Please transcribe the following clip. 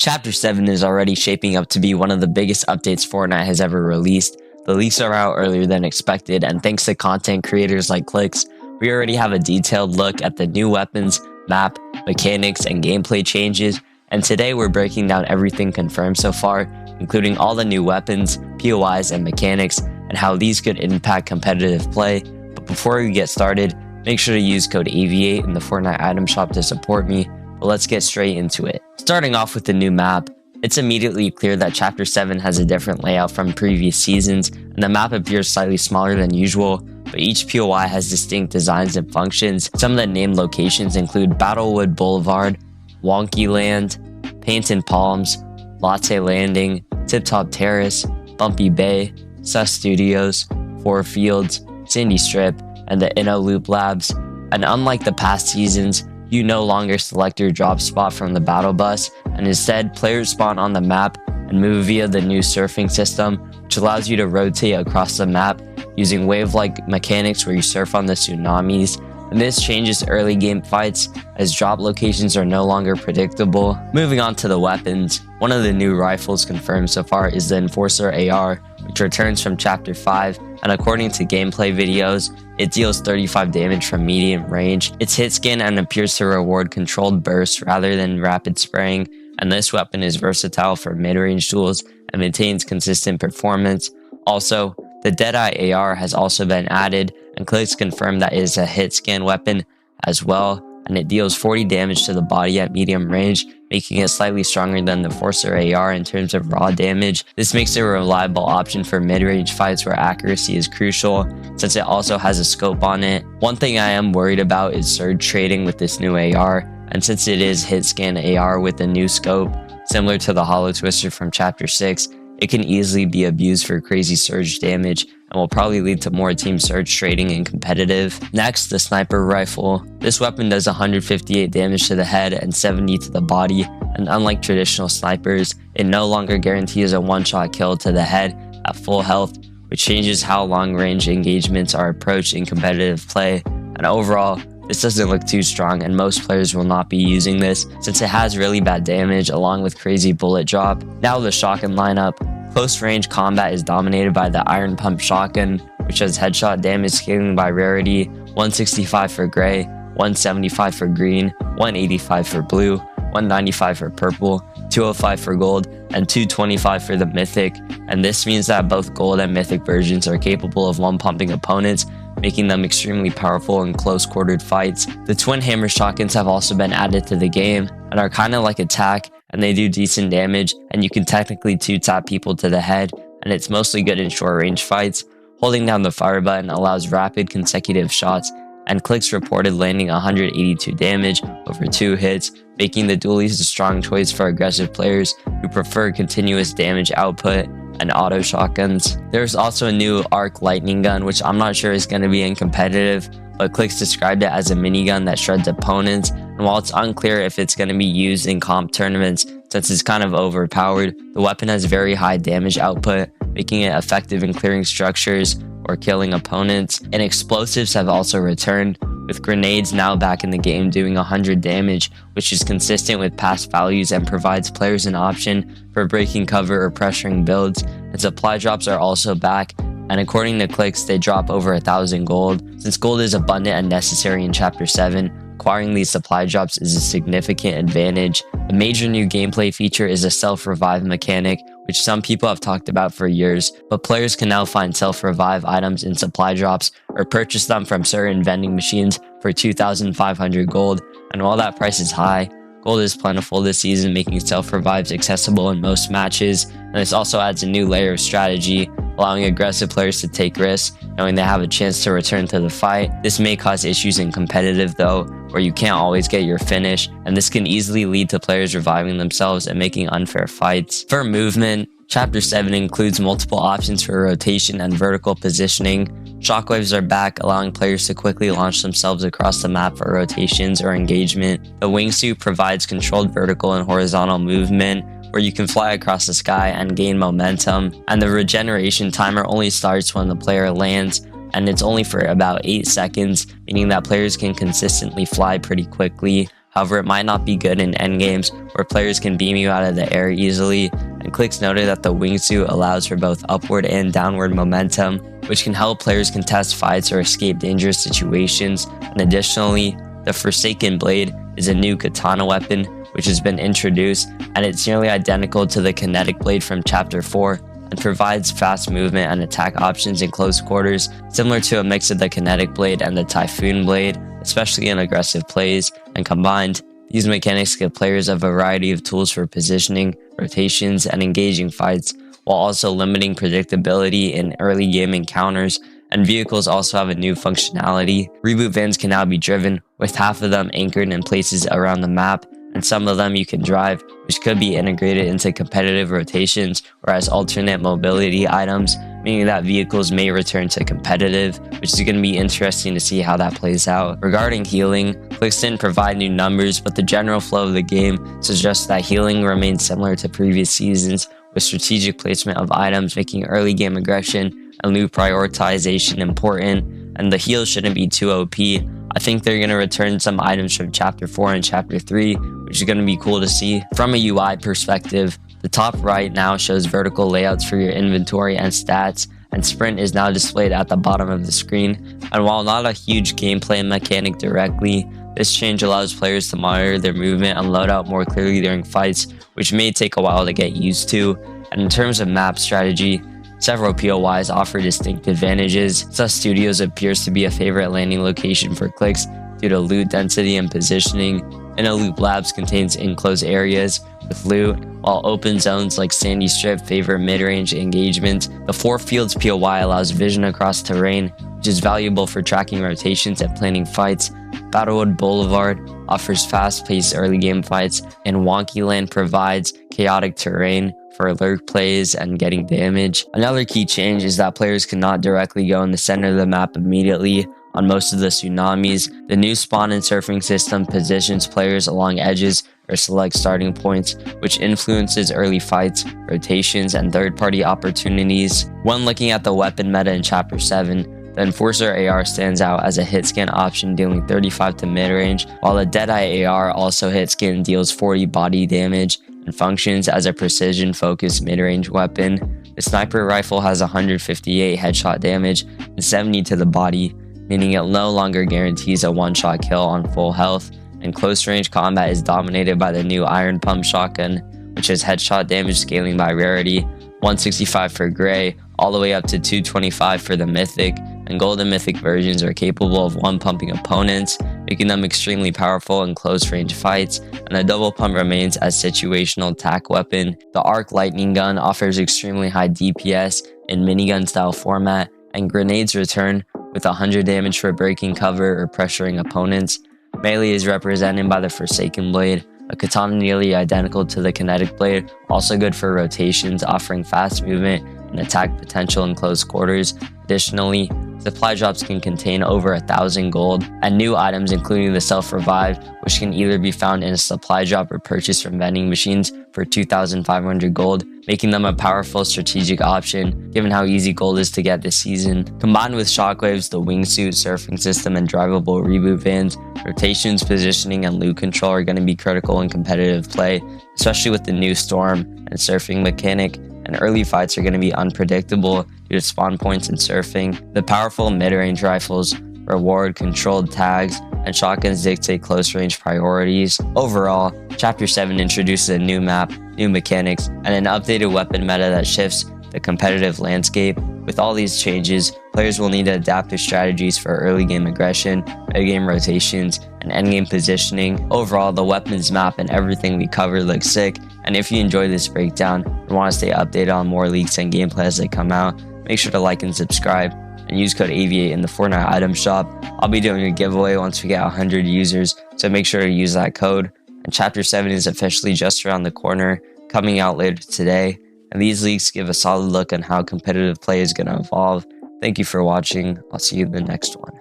Chapter 7 is already shaping up to be one of the biggest updates Fortnite has ever released. The leaks are out earlier than expected, and thanks to content creators like Clix, we already have a detailed look at the new weapons, map, mechanics, and gameplay changes, and today we're breaking down everything confirmed so far, including all the new weapons, POIs, and mechanics, and how these could impact competitive play. But before we get started, make sure to use code AV8 in the Fortnite item shop to support me. But let's get straight into it. Starting off with the new map, it's immediately clear that Chapter 7 has a different layout from previous seasons, and the map appears slightly smaller than usual, but each POI has distinct designs and functions. Some of the named locations include Battlewood Boulevard, Wonky Land, Paint and Palms, Latte Landing, Tip Top Terrace, Bumpy Bay, Sus Studios, Four Fields, Sandy Strip, and the Inno Loop Labs. And unlike the past seasons, you no longer select your drop spot from the battle bus, and instead players spawn on the map and move via the new surfing system, which allows you to rotate across the map using wave-like mechanics where you surf on the tsunamis. And this changes early game fights as drop locations are no longer predictable. Moving on to the weapons, one of the new rifles confirmed so far is the Enforcer AR, which returns from Chapter 5, and according to gameplay videos, it deals 35 damage from medium range. It's hit scan and appears to reward controlled bursts rather than rapid spraying, and this weapon is versatile for mid-range duels and maintains consistent performance. Also, the Deadeye AR has also been added, and Clix confirmed that it is a hit scan weapon as well, and it deals 40 damage to the body at medium range, making it slightly stronger than the Enforcer AR in terms of raw damage. This makes it a reliable option for mid-range fights where accuracy is crucial, since it also has a scope on it. One thing I am worried about is surge trading with this new AR, and since it is hit scan AR with a new scope, similar to the Hollow Twister from Chapter 6, it can easily be abused for crazy surge damage and will probably lead to more team surge trading in competitive. Next, the Sniper Rifle. This weapon does 158 damage to the head and 70 to the body, and unlike traditional snipers, it no longer guarantees a one-shot kill to the head at full health, which changes how long-range engagements are approached in competitive play. And overall, this doesn't look too strong, and most players will not be using this since it has really bad damage along with crazy bullet drop. Now the shotgun lineup. Close range combat is dominated by the Iron Pump shotgun, which has headshot damage scaling by rarity, 165 for gray, 175 for green, 185 for blue, 195 for purple, 205 for gold, and 225 for the mythic. And this means that both gold and mythic versions are capable of one-pumping opponents, making them extremely powerful in close-quartered fights. The Twin Hammer shotguns have also been added to the game and are kind of like attack, and they do decent damage, and you can technically two-tap people to the head, and it's mostly good in short-range fights. Holding down the fire button allows rapid consecutive shots, and Clix reported landing 182 damage over 2 hits, making the dualies a strong choice for aggressive players who prefer continuous damage output and auto shotguns. There's also a new arc lightning gun, which I'm not sure is going to be in competitive, but Clix described it as a minigun that shreds opponents, and while it's unclear if it's going to be used in comp tournaments since it's kind of overpowered, the weapon has very high damage output, making it effective in clearing structures or killing opponents. And explosives have also returned, with grenades now back in the game doing 100 damage, which is consistent with past values and provides players an option for breaking cover or pressuring builds. And supply drops are also back, and according to Clix, they drop over 1,000 gold. Since gold is abundant and necessary in Chapter 7, acquiring these supply drops is a significant advantage. A major new gameplay feature is a self-revive mechanic, which some people have talked about for years, but players can now find self-revive items in supply drops or purchase them from certain vending machines for 2,500 gold, and while that price is high, gold is plentiful this season, making self-revives accessible in most matches, and this also adds a new layer of strategy, allowing aggressive players to take risks, knowing they have a chance to return to the fight. This may cause issues in competitive though, where you can't always get your finish, and this can easily lead to players reviving themselves and making unfair fights. For movement, Chapter 7 includes multiple options for rotation and vertical positioning. Shockwaves are back, allowing players to quickly launch themselves across the map for rotations or engagement. The wingsuit provides controlled vertical and horizontal movement, where you can fly across the sky and gain momentum. And the regeneration timer only starts when the player lands, and it's only for about 8 seconds, meaning that players can consistently fly pretty quickly. However, it might not be good in endgames where players can beam you out of the air easily, and Clix noted that the wingsuit allows for both upward and downward momentum, which can help players contest fights or escape dangerous situations. And additionally, the Forsaken Blade is a new katana weapon which has been introduced, and it's nearly identical to the kinetic blade from Chapter 4 and provides fast movement and attack options in close quarters, similar to a mix of the kinetic blade and the Typhoon blade, especially in aggressive plays. And combined, these mechanics give players a variety of tools for positioning, rotations, and engaging fights, while also limiting predictability in early game encounters. And vehicles also have a new functionality. Reboot vans can now be driven, with half of them anchored in places around the map, and some of them you can drive, which could be integrated into competitive rotations or as alternate mobility items, meaning that vehicles may return to competitive, which is going to be interesting to see how that plays out. Regarding healing, Clix didn't provide new numbers, but the general flow of the game suggests that healing remains similar to previous seasons, with strategic placement of items making early game aggression and loot prioritization important, and the heals shouldn't be too OP. I think they're going to return some items from Chapter 4 and Chapter 3, which is going to be cool to see. From a UI perspective, the top right now shows vertical layouts for your inventory and stats, and sprint is now displayed at the bottom of the screen. And while not a huge gameplay mechanic directly, this change allows players to monitor their movement and loadout more clearly during fights, which may take a while to get used to. And in terms of map strategy, several POIs offer distinct advantages. Sus Studios appears to be a favorite landing location for Clix due to loot density and positioning. Inner Loop Labs contains enclosed areas with loot, while open zones like Sandy Strip favor mid-range engagement. The Four Fields POI allows vision across terrain, which is valuable for tracking rotations and planning fights. Battlewood Boulevard offers fast-paced early game fights, and Wonky Land provides chaotic terrain for lurk plays and getting damage. Another key change is that players cannot directly go in the center of the map immediately on most of the tsunamis. The new spawn and surfing system positions players along edges or select starting points, which influences early fights, rotations, and third-party opportunities. When looking at the weapon meta in Chapter 7, the Enforcer AR stands out as a hit scan option dealing 35 to mid-range, while the Deadeye AR also hit scan deals 40 body damage and functions as a precision-focused mid-range weapon. The sniper rifle has 158 headshot damage and 70 to the body, meaning it no longer guarantees a one-shot kill on full health, and close-range combat is dominated by the new Iron Pump shotgun, which has headshot damage scaling by rarity, 165 for Gray, all the way up to 225 for the Mythic, and Gold and Mythic versions are capable of one-pumping opponents, making them extremely powerful in close-range fights, and the double pump remains as situational attack weapon. The Arc Lightning Gun offers extremely high DPS in minigun-style format, and grenades return with 100 damage for breaking cover or pressuring opponents. Melee is represented by the Forsaken Blade, a katana nearly identical to the kinetic blade, also good for rotations, offering fast movement and attack potential in close quarters. Additionally, supply drops can contain over 1,000 gold, and new items including the Self-Revive, which can either be found in a supply drop or purchased from vending machines for 2,500 gold, making them a powerful strategic option given how easy gold is to get this season. Combined with shockwaves, the wingsuit, surfing system, and drivable reboot vans, rotations, positioning, and loot control are going to be critical in competitive play, especially with the new storm and surfing mechanic, and early fights are going to be unpredictable due to spawn points and surfing. The powerful mid-range rifles reward controlled tags, and shotguns dictate close-range priorities. Overall, Chapter 7 introduces a new map, new mechanics, and an updated weapon meta that shifts the competitive landscape. With all these changes, players will need to adapt their strategies for early game aggression, mid-game rotations, and endgame positioning. Overall, the weapons map and everything we covered looks sick, and if you enjoyed this breakdown and want to stay updated on more leaks and gameplay as they come out, make sure to like and subscribe, and use code AVIATE in the Fortnite item shop. I'll be doing a giveaway once we get 100 users, so make sure to use that code. And Chapter 7 is officially just around the corner, coming out later today, and these leaks give a solid look on how competitive play is going to evolve. Thank you for watching. I'll see you in the next one.